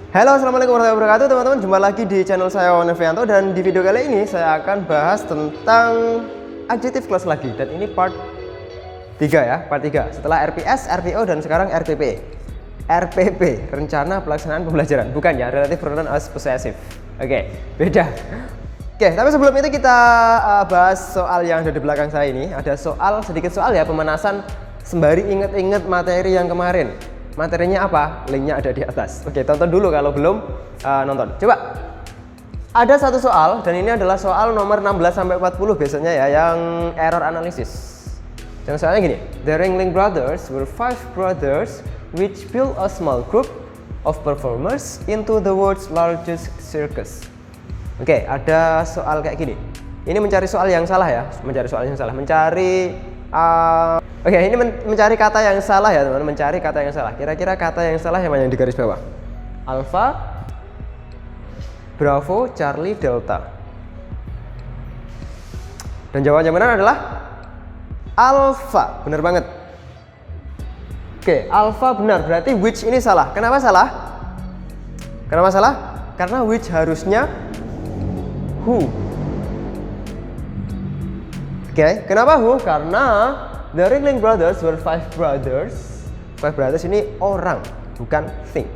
Halo, assalamualaikum warahmatullahi wabarakatuh teman-teman. Jumpa lagi di channel saya Wawan Novianto. Dan di video kali ini saya akan bahas tentang adjective clause lagi. Dan ini part 3 ya, part 3. Setelah RPS, RPO, dan sekarang RPP. RPP, Rencana Pelaksanaan Pembelajaran. Bukan ya, Relative Pronoun as Possessive. Oke, beda. Oke, tapi sebelum itu kita bahas soal yang ada di belakang saya ini. Ada sedikit soal ya, pemanasan sembari inget-inget materi yang kemarin. Materinya apa? Linknya ada di atas. Oke, tonton dulu kalau belum nonton. Coba. Ada satu soal dan ini adalah soal nomor 16-40 biasanya ya, yang error analysis. Dan soalnya gini, the Ringling Brothers were 5 brothers which built a small group of performers into the world's largest circus. Oke, ada soal kayak gini. Ini mencari soal yang salah ya, Oke, ini mencari kata yang salah ya teman-teman, mencari kata yang salah. Kira-kira kata yang salah yang mana yang di garis bawah? Alpha, Bravo, Charlie, Delta. Dan jawaban yang benar adalah Alpha, benar banget. Oke, Alpha benar, berarti which ini salah. Kenapa salah? Karena which harusnya who. Oke, kenapa who? Karena the Ringling Brothers were 5 brothers. 5 brothers ini orang, bukan thing.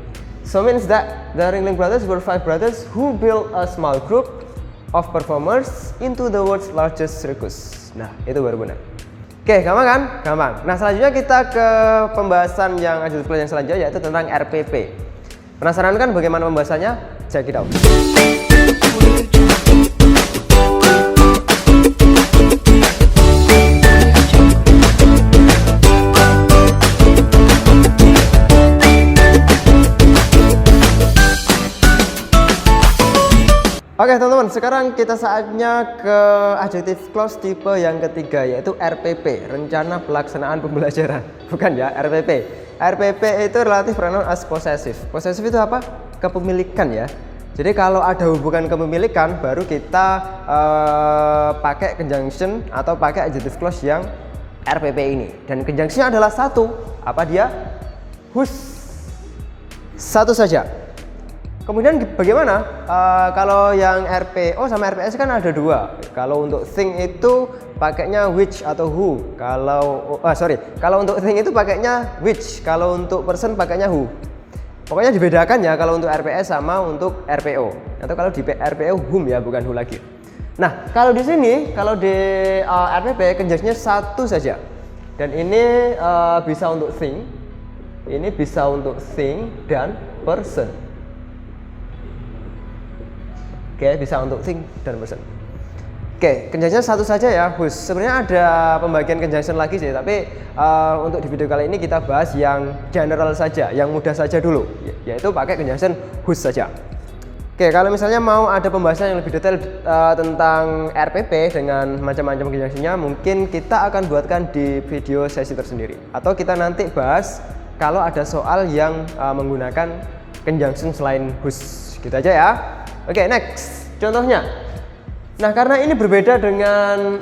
So means that the Ringling Brothers were 5 brothers who built a small group of performers into the world's largest circus. Nah, itu baru benar. Oke, gampang kan? Gampang. Nah, selanjutnya kita ke pembahasan yang adjective clause yang selanjutnya, yaitu tentang RPP. Penasaran kan bagaimana pembahasannya? Check it out. Oke teman-teman, sekarang kita saatnya ke adjective clause tipe yang ketiga, yaitu RPP, Rencana Pelaksanaan Pembelajaran. Bukan ya, RPP. RPP itu Relative Pronoun as Possessive. Possessive itu apa? Kepemilikan ya. Jadi kalau ada hubungan kepemilikan, baru kita pakai conjunction atau pakai adjective clause yang RPP ini. Dan conjunctionnya adalah satu. Apa dia? Whose. Satu saja. Kemudian bagaimana kalau yang RPO sama RPS kan ada dua. Kalau untuk thing itu pakainya which atau who. Kalau untuk thing itu pakainya which. Kalau untuk person pakainya who. Pokoknya dibedakan ya kalau untuk RPS sama untuk RPO. Atau kalau di RPO whom ya, bukan who lagi. Nah, kalau di sini, kalau di RPP conjunctionnya satu saja. Dan ini bisa untuk thing, ini bisa untuk thing dan person. Oke, bisa untuk thing dan person. Oke, conjunction satu saja ya, whose. Sebenarnya ada pembagian conjunction lagi sih, tapi untuk di video kali ini kita bahas yang general saja, yang mudah saja dulu, yaitu pakai conjunction whose saja. Oke, kalau misalnya mau ada pembahasan yang lebih detail tentang RPP dengan macam-macam conjunctionnya, mungkin kita akan buatkan di video sesi tersendiri. Atau kita nanti bahas kalau ada soal yang menggunakan conjunction selain whose. Gitu aja ya. Oke, next. Contohnya. Nah, karena ini berbeda dengan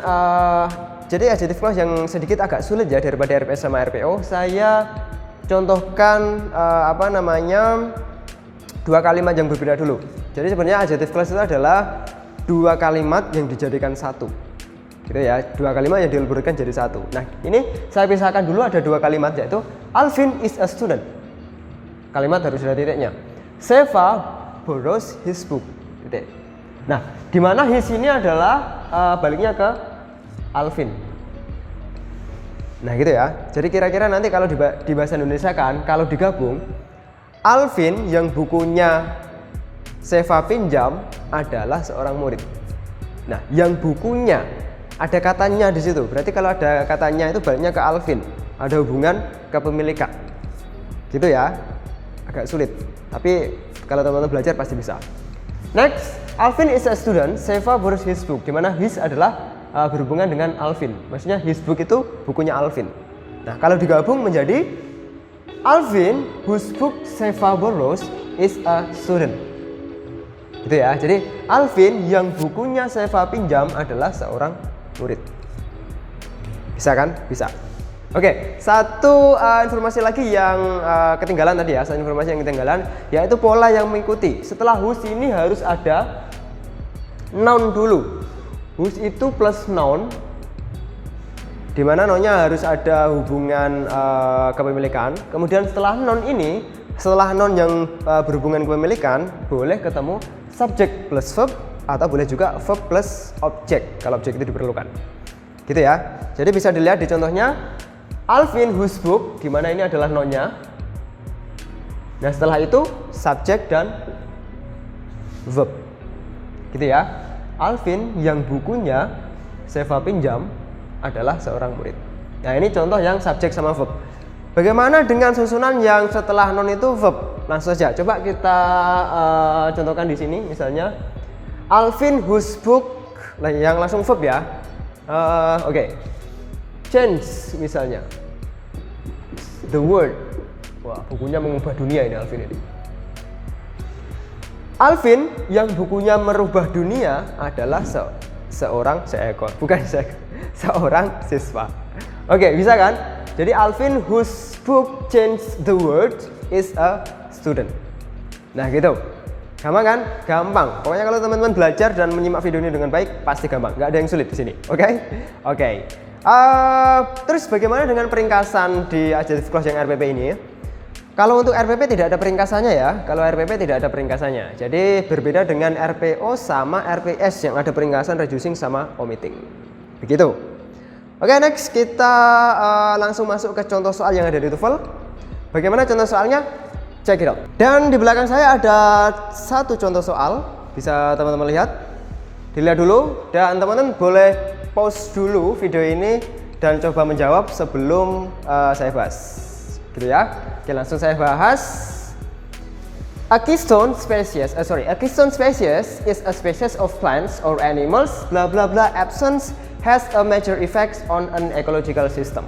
jadi adjective clause yang sedikit agak sulit ya daripada RPS sama RPO, saya contohkan dua kalimat yang berbeda dulu. Jadi sebenarnya adjective clause itu adalah dua kalimat yang dijadikan satu. Gitu ya, dua kalimat yang dileburkan jadi satu. Nah, ini saya pisahkan dulu, ada dua kalimat, yaitu Alvin is a student. Kalimat harus ada titiknya. Seva borrows his book. Titik. Nah, di mana his ini adalah baliknya ke Alvin. Nah, gitu ya. Jadi kira-kira nanti kalau di bahasa Indonesia kan, kalau digabung, Alvin yang bukunya Seva pinjam adalah seorang murid. Nah, yang bukunya ada katanya di situ. Berarti kalau ada katanya itu baliknya ke Alvin. Ada hubungan kepemilikan. Gitu ya. Agak sulit. Tapi kalau teman-teman belajar pasti bisa. Next, Alvin is a student, Seva borrows his book. Dimana his adalah berhubungan dengan Alvin. Maksudnya his book itu bukunya Alvin. Nah, kalau digabung menjadi Alvin whose book Seva borrows is a student. Gitu ya. Jadi Alvin yang bukunya Seva pinjam adalah seorang murid. Bisa kan? Bisa. Oke, satu informasi lagi yang ketinggalan tadi ya, satu informasi yang ketinggalan yaitu pola yang mengikuti. Setelah whose ini harus ada noun dulu. Whose itu plus noun, di mana nounnya harus ada hubungan kepemilikan. Kemudian setelah noun ini, setelah noun yang berhubungan kepemilikan, boleh ketemu subject plus verb atau boleh juga verb plus object kalau objek itu diperlukan. Gitu ya. Jadi bisa dilihat di contohnya Alvin whose book, di mana ini adalah nounnya. Nah, setelah itu subjek dan verb. Gitu ya. Alvin yang bukunya Seva pinjam adalah seorang murid. Nah, ini contoh yang subjek sama verb. Bagaimana dengan susunan yang setelah noun itu verb? Langsung saja. Coba kita contohkan di sini misalnya Alvin whose book, yang langsung verb ya. Oke. Change misalnya the world. Wah, bukunya mengubah dunia ini Alvin ini. Alvin yang bukunya merubah dunia adalah seorang siswa. Oke, bisa kan? Jadi Alvin whose book changed the world is a student. Nah, gitu. Gampang kan? Gampang. Pokoknya kalau teman-teman belajar dan menyimak video ini dengan baik, pasti gampang. Nggak ada yang sulit di sini. Oke? Oke. Terus bagaimana dengan peringkasan di adjective clause yang RPP ini? Kalau untuk RPP tidak ada peringkasannya ya. Kalau RPP tidak ada peringkasannya. Jadi berbeda dengan RPO sama RPS yang ada peringkasan reducing sama omitting. Begitu. Oke, next kita langsung masuk ke contoh soal yang ada di TOEFL. Bagaimana contoh soalnya? Check it out. Dan di belakang saya ada satu contoh soal. Bisa teman-teman lihat. Dilihat dulu dan teman-teman boleh pause dulu video ini dan coba menjawab sebelum saya bahas, gitu ya. Oke, langsung saya bahas. A keystone species is a species of plants or animals bla bla bla absence has a major effect on an ecological system.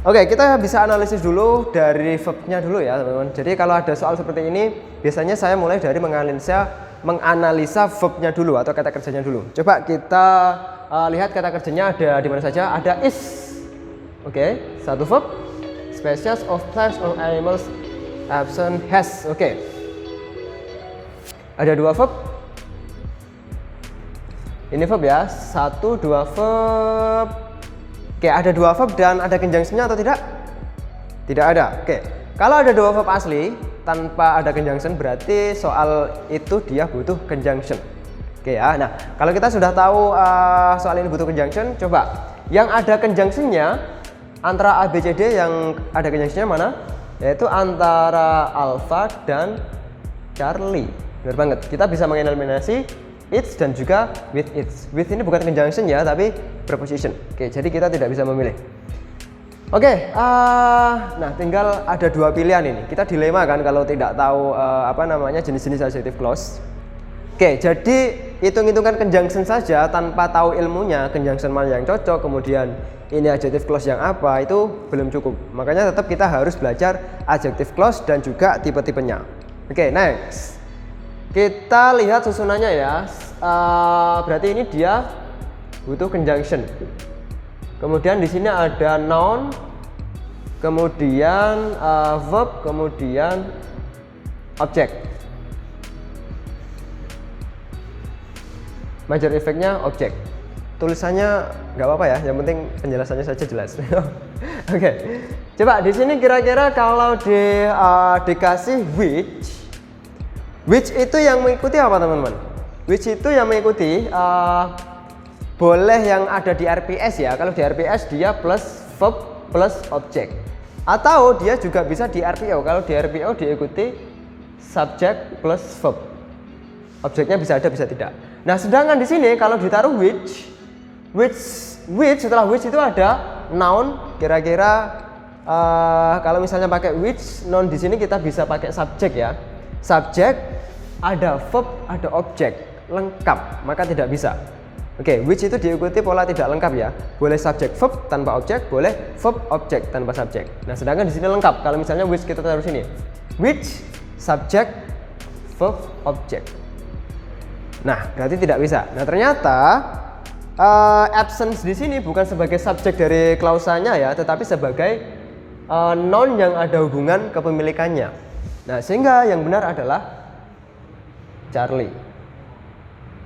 Oke, kita bisa analisis dulu dari verbnya dulu ya teman-teman. Jadi kalau ada soal seperti ini biasanya saya mulai dari menganalisa verbnya dulu atau kata kerjanya dulu. Coba kita lihat kata kerjanya ada di mana saja. Ada is. Oke, satu verb. Species of plants or animals absent has. Oke. Ada dua verb. Ini verb ya. Satu, dua verb. Oke, ada dua verb dan ada conjunction-nya atau tidak? Tidak ada. Oke. Kalau ada dua verb asli tanpa ada conjunction berarti soal itu dia butuh conjunction. Oke ya. Nah, kalau kita sudah tahu soal ini butuh conjunction, coba yang ada conjunction-nya antara A, B, C, D yang ada conjunction-nya mana? Yaitu antara Alpha dan Charlie. Benar banget. Kita bisa mengeliminasi its dan juga with its. With ini bukan conjunction ya, tapi preposition. Oke, jadi kita tidak bisa memilih. Oke, nah tinggal ada dua pilihan ini. Kita dilema kan kalau tidak tahu jenis-jenis adjective clause. Oke, jadi hitung-hitungan conjunction saja tanpa tahu ilmunya, conjunction mana yang cocok, kemudian ini adjective clause yang apa, itu belum cukup. Makanya tetap kita harus belajar adjective clause dan juga tipe-tipenya. Oke, next. Kita lihat susunannya ya. Berarti ini dia butuh conjunction. Kemudian di sini ada noun, kemudian verb, kemudian object. Major effect-nya objek. Tulisannya nggak apa-apa ya, yang penting penjelasannya saja jelas. Oke, coba di sini kira-kira kalau dikasih which itu yang mengikuti apa teman-teman? Which itu yang mengikuti boleh yang ada di RPS ya. Kalau di RPS dia plus verb plus objek. Atau dia juga bisa di RPO. Kalau di RPO diikuti subject plus verb. Objeknya bisa ada bisa tidak. Nah, sedangkan di sini kalau ditaruh which setelah which itu ada noun. Kira-kira kalau misalnya pakai which noun di sini kita bisa pakai subject ya. Subject ada verb ada objek lengkap, maka tidak bisa. Oke, which itu diikuti pola tidak lengkap ya. Boleh subject verb tanpa objek, boleh verb objek tanpa subjek. Nah, sedangkan di sini lengkap. Kalau misalnya which kita taruh sini, which subject verb objek. Nah, berarti tidak bisa. Nah, ternyata absence di sini bukan sebagai subjek dari klausanya ya, tetapi sebagai noun yang ada hubungan kepemilikannya. Nah, sehingga yang benar adalah Charlie.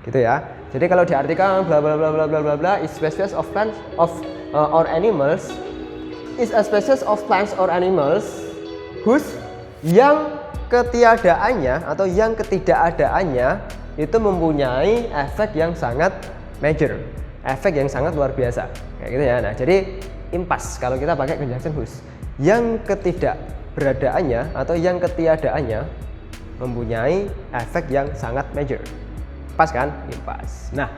Gitu ya. Jadi kalau diartikan bla bla bla bla bla bla bla is species of plants or animals is a species of plants or animals whose yang ketiadaannya atau yang ketidakadaannya itu mempunyai efek yang sangat major, efek yang sangat luar biasa, kayak gitu ya. Nah, jadi impas kalau kita pakai conjunction whose, yang ketidakberadaannya atau yang ketiadaannya mempunyai efek yang sangat major. Pas kan? Impas. Nah,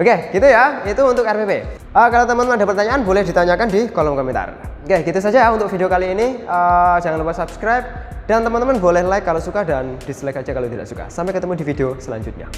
oke, gitu ya. Itu untuk RPP. Kalau teman-teman ada pertanyaan boleh ditanyakan di kolom komentar. Oke, gitu saja untuk video kali ini. Jangan lupa subscribe dan teman-teman boleh like kalau suka dan dislike aja kalau tidak suka. Sampai ketemu di video selanjutnya.